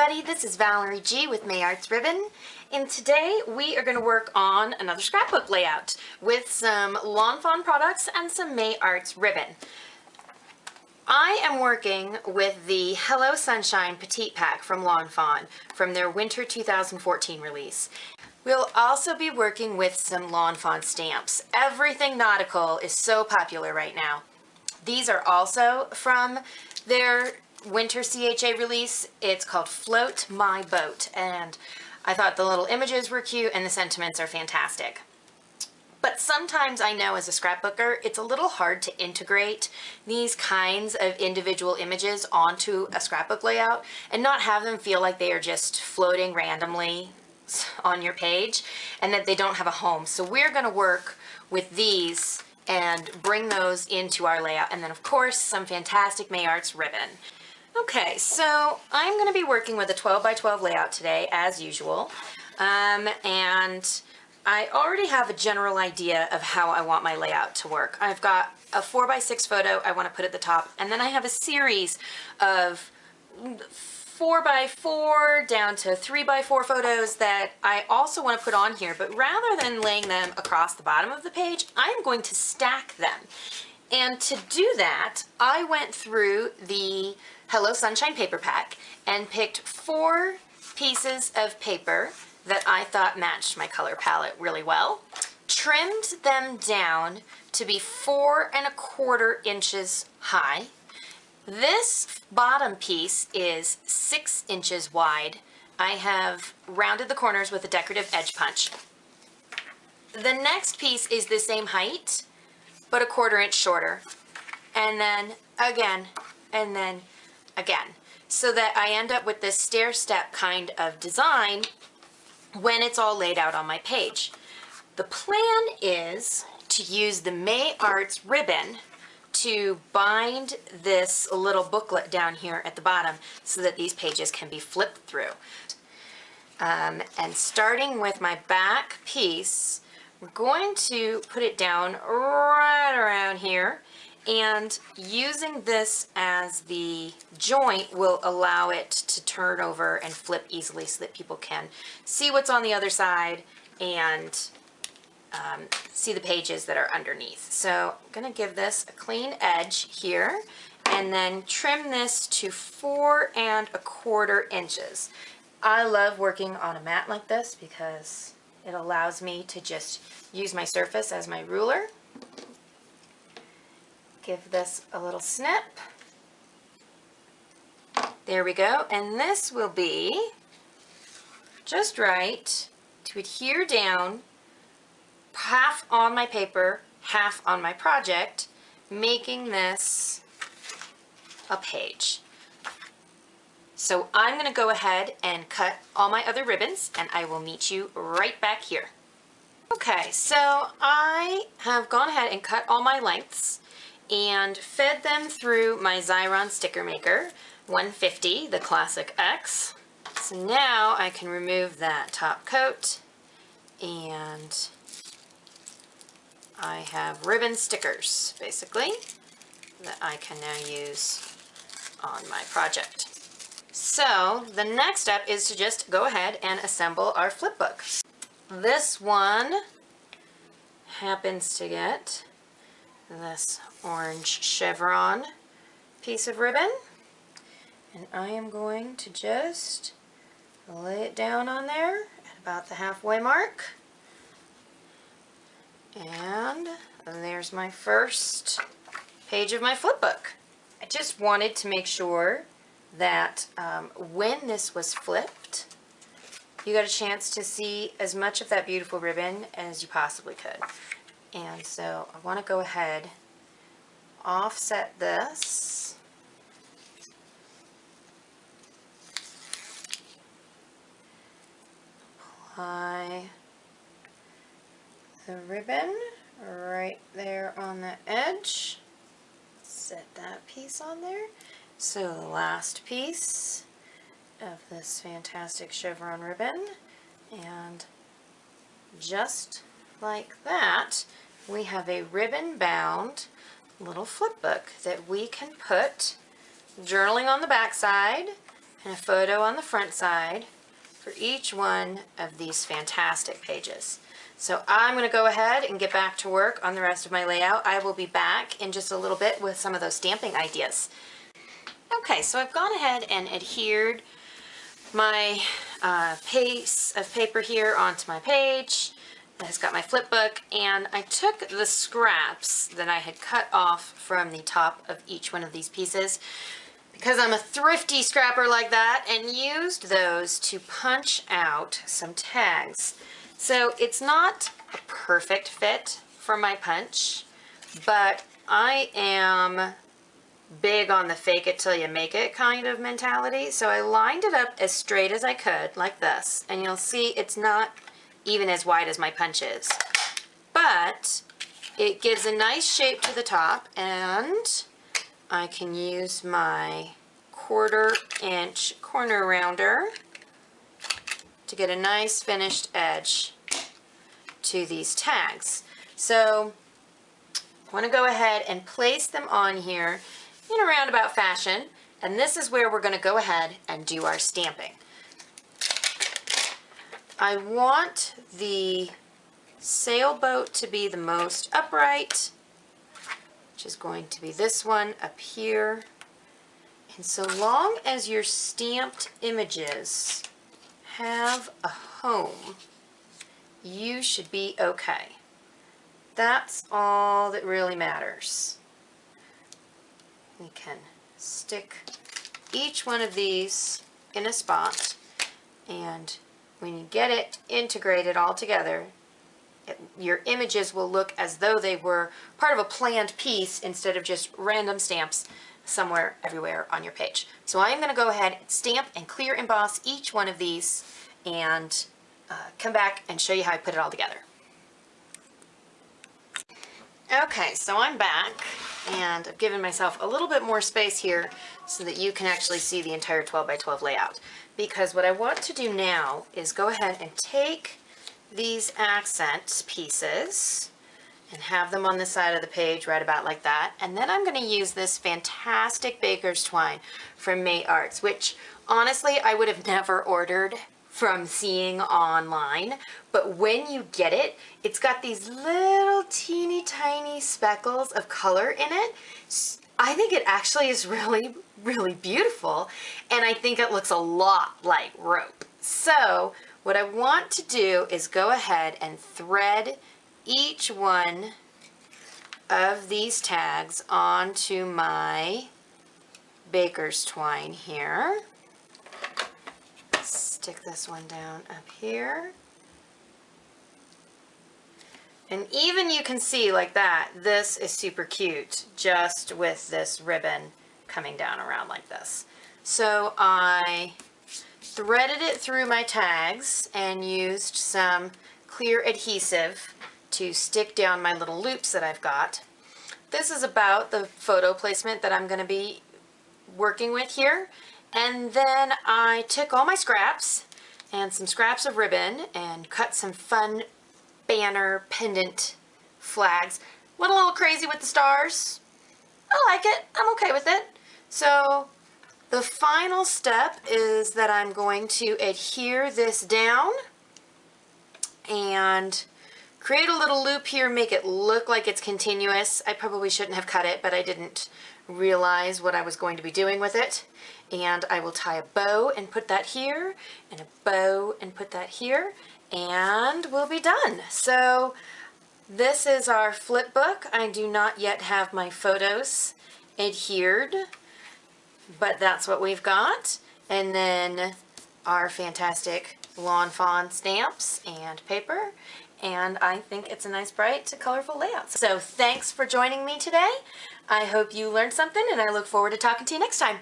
everybody, this is Valerie G with May Arts Ribbon, and today we are going to work on another scrapbook layout with some Lawn Fawn products and some May Arts ribbon. I am working with the Hello Sunshine Petite Pack from Lawn Fawn from their Winter 2014 release. We'll also be working with some Lawn Fawn stamps. Everything nautical is so popular right now. These are also from their Winter CHA release. It's called Float My Boat, and I thought the little images were cute and the sentiments are fantastic. But sometimes I know as a scrapbooker it's a little hard to integrate these kinds of individual images onto a scrapbook layout and not have them feel like they are just floating randomly on your page and that they don't have a home. So we're going to work with these and bring those into our layout, and then of course some fantastic May Arts ribbon. Okay, so I'm going to be working with a 12 by 12 layout today, as usual, and I already have a general idea of how I want my layout to work. I've got a 4 by 6 photo I want to put at the top, and then I have a series of 4 by 4 down to 3 by 4 photos that I also want to put on here, but rather than laying them across the bottom of the page, I'm going to stack them. And to do that, I went through the Hello Sunshine paper pack and picked 4 pieces of paper that I thought matched my color palette really well, trimmed them down to be 4 1/4 inches high. This bottom piece is 6 inches wide. I have rounded the corners with a decorative edge punch. The next piece is the same height, but 1/4 inch shorter. And then again, and then again, so that I end up with this stair-step kind of design when it's all laid out on my page. The plan is to use the May Arts ribbon to bind this little booklet down here at the bottom so that these pages can be flipped through. And starting with my back piece, we're going to put it down right around here, and using this as the joint will allow it to turn over and flip easily so that people can see what's on the other side and see the pages that are underneath. So I'm going to give this a clean edge here and then trim this to 4 1/4 inches. I love working on a mat like this because it allows me to just use my surface as my ruler. Give this a little snip. There we go. And this will be just right to adhere down, half on my paper, half on my project, making this a page. So I'm going to go ahead and cut all my other ribbons, and I will meet you right back here. Okay, so I have gone ahead and cut all my lengths and fed them through my Xyron sticker maker, 150, the classic X. So now I can remove that top coat, and I have ribbon stickers, basically, that I can now use on my project. So the next step is to just go ahead and assemble our flip book. This one happens to get this orange chevron piece of ribbon, and I am going to just lay it down on there at about the halfway mark. And there's my first page of my flip book. I just wanted to make sure that when this was flipped, you got a chance to see as much of that beautiful ribbon as you possibly could. And so I want to go ahead, offset this, apply the ribbon right there on the edge, set that piece on there. So the last piece of this fantastic chevron ribbon, and just like that, we have a ribbon bound little flip book that we can put journaling on the back side, and a photo on the front side for each one of these fantastic pages. So I'm going to go ahead and get back to work on the rest of my layout. I will be back in just a little bit with some of those stamping ideas. Okay, so I've gone ahead and adhered my piece of paper here onto my page. It's got my flip book, and I took the scraps that I had cut off from the top of each one of these pieces because I'm a thrifty scrapper like that, and used those to punch out some tags. So it's not a perfect fit for my punch, but I am big on the fake it till you make it kind of mentality. So I lined it up as straight as I could, like this, and you'll see it's not even as wide as my punch is, but it gives a nice shape to the top, and I can use my 1/4 inch corner rounder to get a nice finished edge to these tags. So I want to go ahead and place them on here in a roundabout fashion, and this is where we're going to go ahead and do our stamping. I want the sailboat to be the most upright, which is going to be this one up here. And so long as your stamped images have a home, you should be okay. That's all that really matters. We can stick each one of these in a spot, and when you get it integrated all together, your images will look as though they were part of a planned piece instead of just random stamps somewhere everywhere on your page. So I'm going to go ahead and stamp and clear emboss each one of these, and come back and show you how I put it all together. Okay, so I'm back, and I've given myself a little bit more space here so that you can actually see the entire 12 by 12 layout. Because what I want to do now is go ahead and take these accent pieces and have them on the side of the page right about like that. And then I'm going to use this fantastic baker's twine from May Arts, which honestly I would have never ordered from seeing online, but when you get it, it's got these little teeny tiny speckles of color in it. I think it actually is really, really beautiful, and I think it looks a lot like rope. So what I want to do is go ahead and thread each one of these tags onto my baker's twine here. Stick this one down up here. And even you can see like that, this is super cute just with this ribbon coming down around like this. So I threaded it through my tags and used some clear adhesive to stick down my little loops that I've got. This is about the photo placement that I'm going to be working with here. And then I took all my scraps and some scraps of ribbon and cut some fun banner pendant flags. Went a little crazy with the stars. I like it. I'm okay with it. So the final step is that I'm going to adhere this down and create a little loop here, make it look like it's continuous. I probably shouldn't have cut it, but I didn't realize what I was going to be doing with it. And I will tie a bow and put that here, and a bow and put that here, and we'll be done. So this is our flip book. I do not yet have my photos adhered, but that's what we've got. And then our fantastic Lawn Fawn stamps and paper. And I think it's a nice, bright, colorful layout. So thanks for joining me today. I hope you learned something, and I look forward to talking to you next time.